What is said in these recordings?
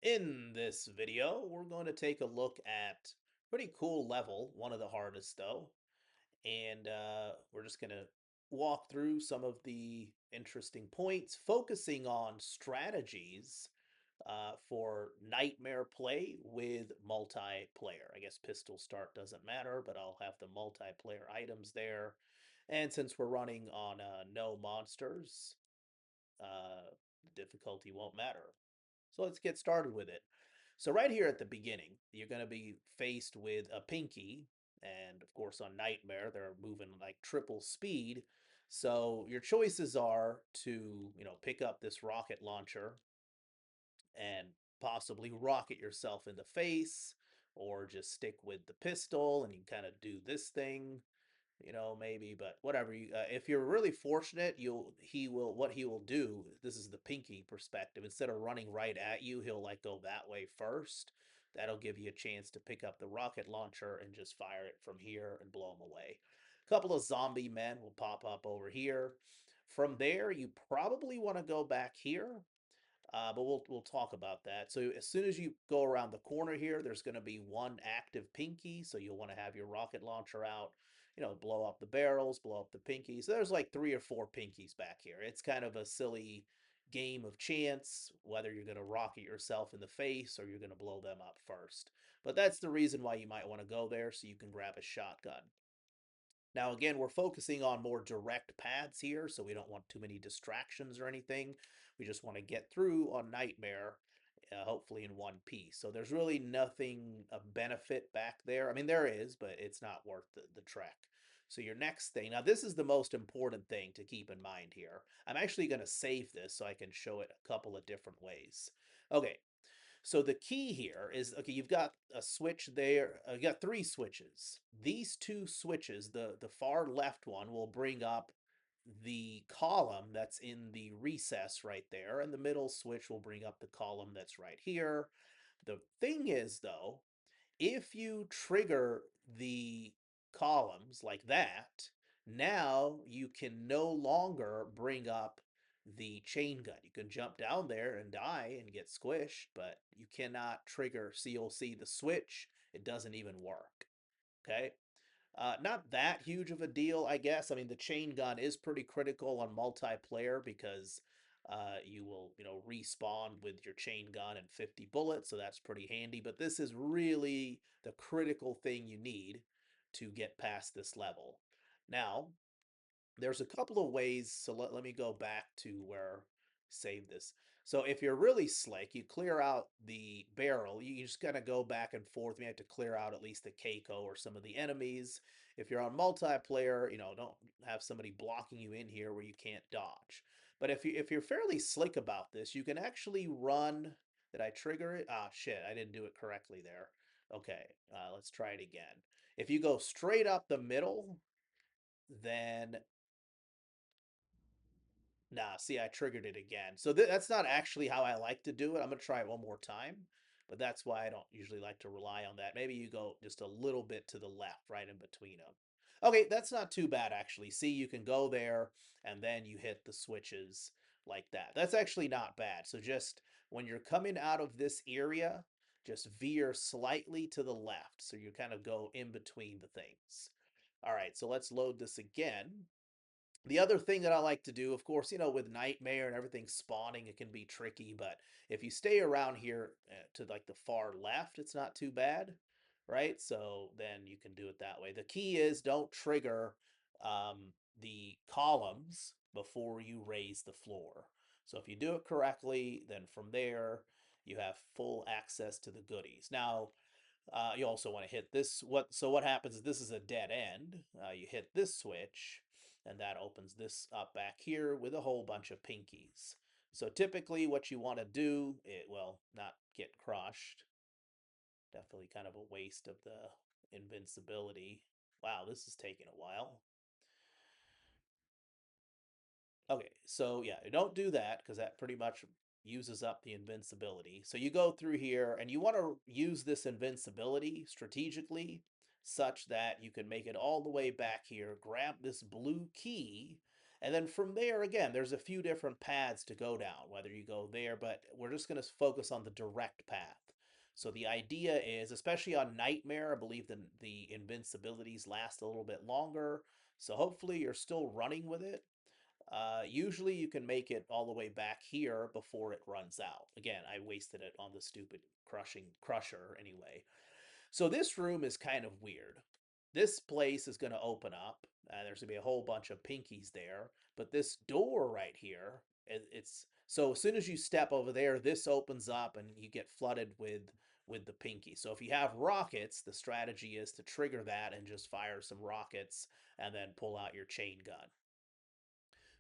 In this video, we're going to take a look at pretty cool level, one of the hardest though, and we're just going to walk through some of the interesting points, focusing on strategies for nightmare play with multiplayer. I guess pistol start doesn't matter, but I'll have the multiplayer items there. And since we're running on no monsters, the difficulty won't matter. So let's get started with it. So right here at the beginning, you're going to be faced with a pinky, and of course on Nightmare they're moving like triple speed. So your choices are to, pick up this rocket launcher and possibly rocket yourself in the face, or just stick with the pistol and you kind of do this thing, maybe, but whatever. If you're really fortunate, what he will do, this is the pinky perspective. Instead of running right at you, he'll like go that way first. That'll give you a chance to pick up the rocket launcher and just fire it from here and blow them away. A couple of zombie men will pop up over here. From there, you probably want to go back here, but we'll talk about that. So as soon as you go around the corner here, there's going to be one active pinky. So you'll want to have your rocket launcher out, blow up the barrels, blow up the pinky. So there's like 3 or 4 pinkies back here. It's kind of a silly game of chance whether you're going to rocket yourself in the face or you're going to blow them up first. But that's the reason why you might want to go there, so you can grab a shotgun. Now, again, we're focusing on more direct paths here, so we don't want too many distractions or anything. We just want to get through on Nightmare, hopefully in one piece. So there's really nothing of benefit back there. I mean, there is, but it's not worth the trek. So your next thing, now this is the most important thing to keep in mind here. I'm actually going to save this so I can show it a couple of different ways. Okay, so the key here is, okay, you've got a switch there. You got 3 switches. These 2 switches, the far left one will bring up the column that's in the recess right there, and the middle switch will bring up the column that's right here. The thing is, though, if you trigger the columns like that, now you can no longer bring up the chain gun. You can jump down there and die and get squished, but you cannot trigger. So you'll see the switch, it doesn't even work. Okay. Not that huge of a deal, I guess. I mean, the chain gun is pretty critical on multiplayer because you will, respawn with your chain gun and 50 bullets, so that's pretty handy. But this is really the critical thing you need to get past this level. Now, there's a couple of ways. So let me go back to where save this. So if you're really slick, you clear out the barrel. You just kind of go back and forth. You have to clear out at least the Keiko or some of the enemies. If you're on multiplayer, don't have somebody blocking you in here where you can't dodge. But if you're fairly slick about this, you can actually run. Did I trigger it? Ah, shit, I didn't do it correctly there. Okay, let's try it again. If you go straight up the middle, then nah, see, I triggered it again. So that's not actually how I like to do it. I'm going to try it one more time, but that's why I don't usually like to rely on that. Maybe you go just a little bit to the left, right in between them. Okay, that's not too bad, actually. See, you can go there, and then you hit the switches like that. That's actually not bad. So just when you're coming out of this area, just veer slightly to the left. So you kind of go in between the things. All right, so let's load this again. The other thing that I like to do, of course, with Nightmare and everything spawning, it can be tricky, but if you stay around here to like the far left, it's not too bad, right? So then you can do it that way. The key is don't trigger the columns before you raise the floor. So if you do it correctly, then from there you have full access to the goodies. Now, you also want to hit this. What happens is this is a dead end. You hit this switch, and that opens this up back here with a whole bunch of pinkies. So typically, what you want to do, well, not get crushed. Definitely kind of a waste of the invincibility. Wow, this is taking a while. Okay, so yeah, don't do that because that pretty much uses up the invincibility. So you go through here and you want to use this invincibility strategically such that you can make it all the way back here, grab this blue key, And then from there, again, there's a few different paths to go down, whether you go there, but we're just going to focus on the direct path. So the idea is, especially on Nightmare, I believe the invincibilities last a little bit longer. So hopefully you're still running with it. Usually you can make it all the way back here before it runs out. Again, I wasted it on the stupid crushing crusher anyway. So this room is kind of weird. This place is going to open up. There's going to be a whole bunch of pinkies there, but this door right here, it's so as soon as you step over there, this opens up and you get flooded with the pinky. So if you have rockets, the strategy is to trigger that and just fire some rockets and then pull out your chain gun.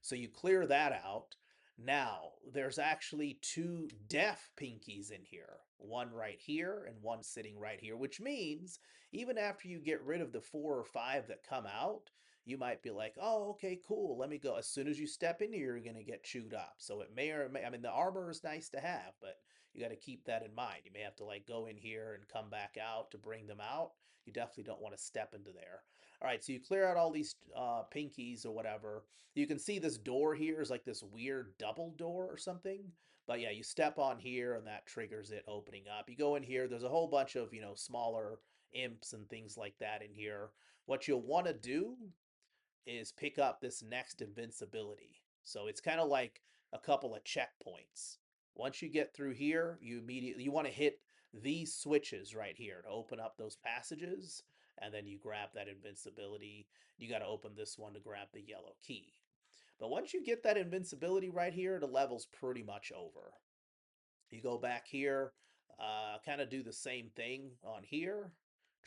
So you clear that out. Now, there's actually two deaf pinkies in here. One right here and one sitting right here, which means even after you get rid of the 4 or 5 that come out, you might be like, oh, okay, cool, let me go. As soon as you step in here, you're going to get chewed up. So it may or may, I mean, the armor is nice to have, but you got to keep that in mind. You may have to like go in here and come back out to bring them out. You definitely don't want to step into there. All right, so you clear out all these pinkies or whatever. You can see this door here is like this weird double door or something. But yeah, you step on here and that triggers it opening up. You go in here, there's a whole bunch of, smaller imps and things like that in here. What you'll want to do is pick up this next invincibility. So it's kind of like a couple of checkpoints. Once you get through here, you want to hit these switches right here to open up those passages, and then you grab that invincibility. You got to open this one to grab the yellow key. But once you get that invincibility right here, the level's pretty much over. You go back here, kind of do the same thing on here,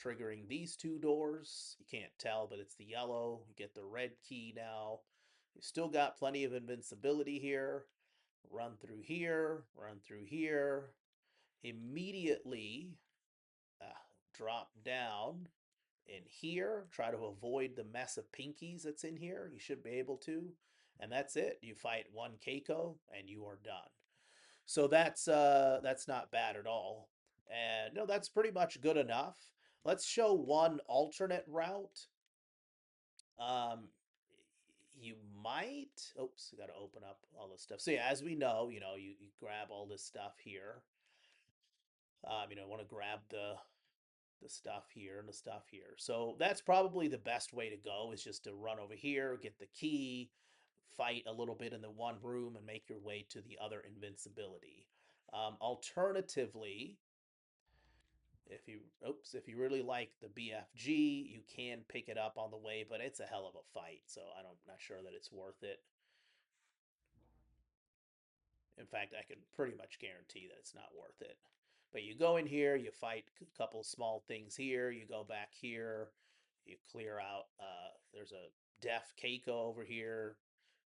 triggering these two doors. You can't tell, but it's the yellow. You get the red key now. You still got plenty of invincibility here. Run through here, run through here. Immediately uh, drop down in here. Try to avoid the mess of pinkies that's in here. You should be able to. And that's it. You fight one Keiko and you are done. So that's not bad at all. And no, that's pretty much good enough. Let's show one alternate route. Um, you might. Oops, I got to open up all this stuff. So yeah, as we know, you grab all this stuff here. Want to grab the stuff here and the stuff here. So that's probably the best way to go is just to run over here, get the key, fight a little bit in the one room, and make your way to the other invincibility. Alternatively, if you really like the BFG, you can pick it up on the way, but it's a hell of a fight, so not sure that it's worth it. In fact, I can pretty much guarantee that it's not worth it. But you go in here, you fight a couple small things here, you go back here, you clear out. There's a deaf Keiko over here.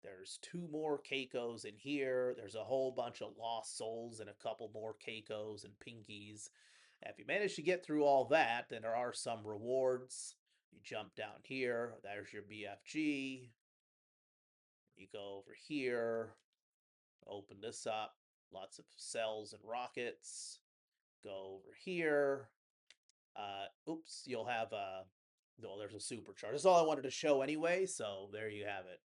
There's 2 more Keikos in here. There's a whole bunch of lost souls and a couple more Keikos and pinkies. If you manage to get through all that, then there are some rewards. You jump down here. There's your BFG. You go over here. Open this up. Lots of cells and rockets. Go over here. Oops, you'll have well, there's a supercharge. That's all I wanted to show anyway, so there you have it.